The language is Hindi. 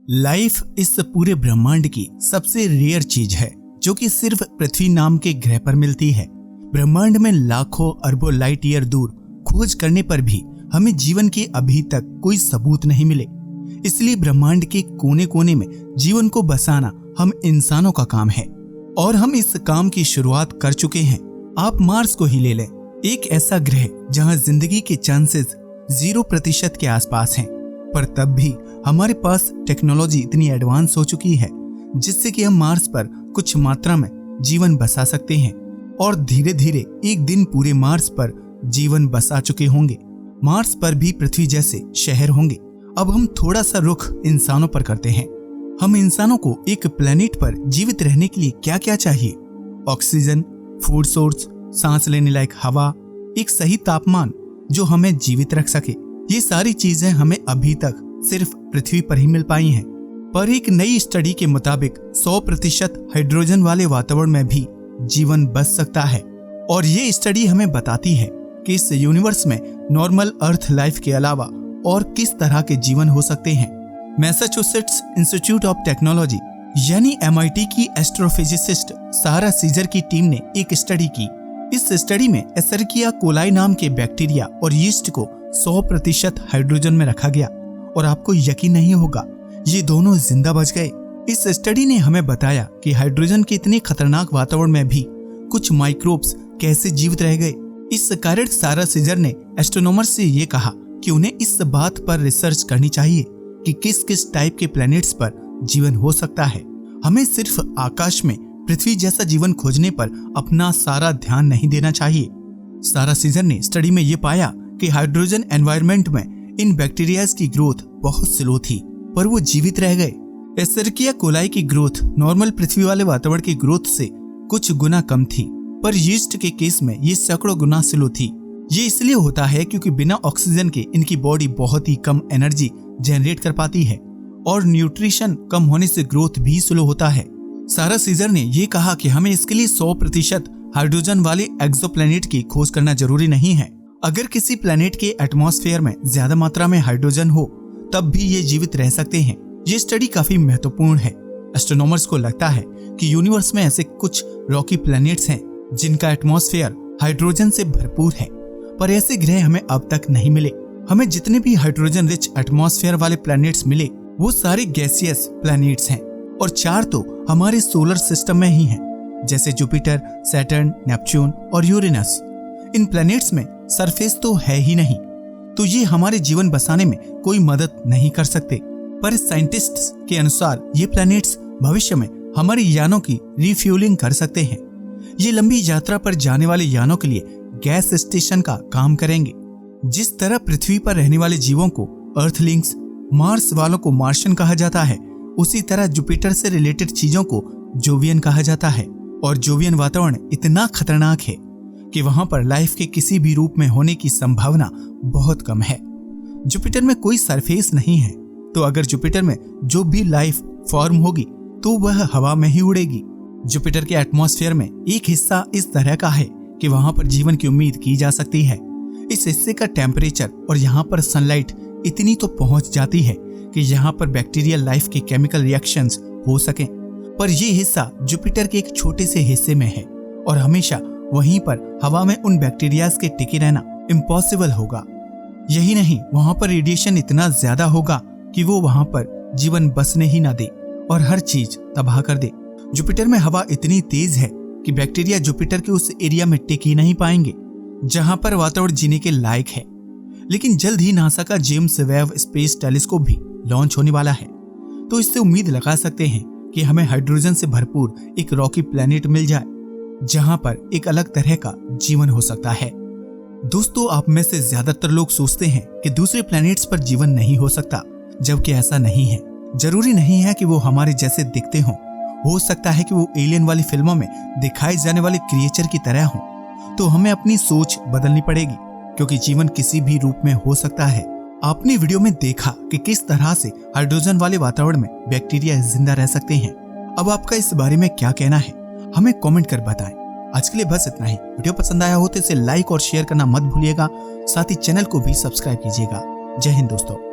लाइफ इस पूरे ब्रह्मांड की सबसे रेयर चीज है जो कि सिर्फ पृथ्वी नाम के ग्रह पर मिलती है। ब्रह्मांड में लाखों अरबों लाइट ईयर दूर खोज करने पर भी हमें जीवन के अभी तक कोई सबूत नहीं मिले। इसलिए ब्रह्मांड के कोने कोने में जीवन को बसाना हम इंसानों का काम है और हम इस काम की शुरुआत कर चुके हैं। आप मार्स को ही ले लें, एक ऐसा ग्रह जहां जिंदगी के चांसेस 0% के आसपास हैं, पर तब भी हमारे पास टेक्नोलॉजी इतनी एडवांस हो चुकी है जिससे कि हम मार्स पर कुछ मात्रा में जीवन बसा सकते हैं और धीरे धीरे एक दिन पूरे मार्स पर जीवन बसा चुके होंगे। मार्स पर भी पृथ्वी जैसे शहर होंगे। अब हम थोड़ा सा रुख इंसानों पर करते हैं। हम इंसानों को एक प्लेनेट पर जीवित रहने के लिए क्या क्या चाहिए? ऑक्सीजन, फूड सोर्स, सांस लेने लायक हवा, एक सही तापमान जो हमें जीवित रख सके। ये सारी चीजें हमें अभी तक सिर्फ पृथ्वी पर ही मिल पाई हैं। पर एक नई स्टडी के मुताबिक 100% हाइड्रोजन वाले वातावरण में भी जीवन बच सकता है और ये स्टडी हमें बताती है कि इस यूनिवर्स में नॉर्मल अर्थ लाइफ के अलावा और किस तरह के जीवन हो सकते हैं। मैसाचुसेट्स इंस्टीट्यूट ऑफ टेक्नोलॉजी यानी MIT की एस्ट्रोफिजिसिस्ट सारा सीजर की टीम ने एक स्टडी की। इस स्टडी में एसरकिया कोलाई नाम के बैक्टीरिया और यीस्ट को 100% हाइड्रोजन में रखा गया और आपको यकीन नहीं होगा, ये दोनों जिंदा बच गए। इस स्टडी ने हमें बताया कि हाइड्रोजन के इतने खतरनाक वातावरण में भी कुछ माइक्रोब्स कैसे जीवित रह गए। इस कारण सारा सीजर ने एस्ट्रोनॉमर्स से ये कहा कि उन्हें इस बात पर रिसर्च करनी चाहिए कि किस किस टाइप के प्लैनेट्स पर जीवन हो सकता है। हमें सिर्फ आकाश में पृथ्वी जैसा जीवन खोजने पर अपना सारा ध्यान नहीं देना चाहिए। सारा सीजर ने स्टडी में ये पाया कि हाइड्रोजन एनवायरनमेंट में इन बैक्टीरियाज की ग्रोथ बहुत स्लो थी, पर वो जीवित रह गए। एसरकिया कोलाई की ग्रोथ नॉर्मल पृथ्वी वाले वातावरण की ग्रोथ से कुछ गुना कम थी, पर यीस्ट के केस में ये सैकड़ों गुना स्लो थी। ये इसलिए होता है क्योंकि बिना ऑक्सीजन के इनकी बॉडी बहुत ही कम एनर्जी जनरेट कर पाती है और न्यूट्रिशन कम होने से ग्रोथ भी स्लो होता है। सारा सीजर ने ये कहा कि हमें इसके लिए 100% हाइड्रोजन वाले एक्सोप्लैनेट की खोज करना जरूरी नहीं है। अगर किसी प्लैनेट के एटमॉस्फेयर में ज्यादा मात्रा में हाइड्रोजन हो तब भी ये जीवित रह सकते हैं। ये स्टडी काफी महत्वपूर्ण है। एस्ट्रोनॉमर्स को लगता है कि यूनिवर्स में ऐसे कुछ रॉकी प्लैनेट्स हैं जिनका एटमॉस्फेयर हाइड्रोजन से भरपूर है, पर ऐसे ग्रह हमें अब तक नहीं मिले। हमें जितने भी हाइड्रोजन रिच एटमॉस्फेयर वाले प्लैनेट्स मिले वो सारे गैसियस प्लैनेट्स हैं और 4 तो हमारे सोलर सिस्टम में ही हैं, जैसे जुपिटर, सैटर्न, नेपच्यून और यूरेनस। इन प्लैनेट्स में सरफेस तो है ही नहीं, तो ये हमारे जीवन बसाने में कोई मदद नहीं कर सकते। पर साइंटिस्ट्स के अनुसार ये प्लैनेट्स भविष्य में हमारे यानों की रिफ्यूलिंग कर सकते हैं। ये लंबी यात्रा पर जाने वाले यानों के लिए गैस स्टेशन का काम करेंगे। जिस तरह पृथ्वी पर रहने वाले जीवों को अर्थलिंग्स, मार्स वालों को मार्शियन कहा जाता है, उसी तरह जुपिटर से रिलेटेड चीजों को जोवियन कहा जाता है। और जोवियन वातावरण इतना खतरनाक है कि वहां पर लाइफ के किसी भी रूप में होने की संभावना बहुत कम है। जुपिटर में कोई सरफेस नहीं है, तो अगर जुपिटर में जो भी लाइफ फॉर्म होगी तो वह हवा में ही उड़ेगी। जुपिटर के एटमॉस्फेयर में एक हिस्सा इस तरह का है कि वहां पर जीवन की उम्मीद की जा सकती है। इस हिस्से का टेम्परेचर और यहाँ पर सनलाइट इतनी तो पहुंच जाती है कि यहाँ पर बैक्टीरियल लाइफ के केमिकल रिएक्शंस हो सकें, पर यह हिस्सा जुपिटर के एक छोटे से हिस्से में है और हमेशा वहीं पर हवा में उन बैक्टीरियाज के टिके रहना इम्पॉसिबल होगा। यही नहीं, वहां पर रेडिएशन इतना ज्यादा होगा कि वो वहां पर जीवन बसने ही ना दे और हर चीज तबाह कर दे। जुपिटर में हवा इतनी तेज है कि बैक्टीरिया जुपिटर के उस एरिया में टिक ही नहीं पाएंगे जहां पर वातावरण जीने के लायक है। लेकिन जल्द ही नासा का जेम्स वेब स्पेस टेलीस्कोप भी लॉन्च होने वाला है, तो इससे उम्मीद लगा सकते हैं कि हमें हाइड्रोजन से भरपूर एक रॉकी प्लैनेट मिल जाए जहां पर एक अलग तरह का जीवन हो सकता है। दोस्तों, आप में से ज्यादातर लोग सोचते हैं कि दूसरे प्लैनेट्स पर जीवन नहीं हो सकता, जबकि ऐसा नहीं है। जरूरी नहीं है कि वो हमारे जैसे दिखते हों, हो सकता है कि वो एलियन वाली फिल्मों में दिखाए जाने वाले क्रिएचर की तरह हों। तो हमें अपनी सोच बदलनी पड़ेगी, क्योंकि जीवन किसी भी रूप में हो सकता है। आपने वीडियो में देखा कि किस तरह से हाइड्रोजन वाले वातावरण में बैक्टीरिया जिंदा रह सकते हैं। अब आपका इस बारे में क्या कहना है, हमें कमेंट कर बताएं। आज के लिए बस इतना ही। वीडियो पसंद आया हो तो इसे लाइक और शेयर करना मत भूलिएगा। साथ ही चैनल को भी सब्सक्राइब कीजिएगा। जय हिंद दोस्तों।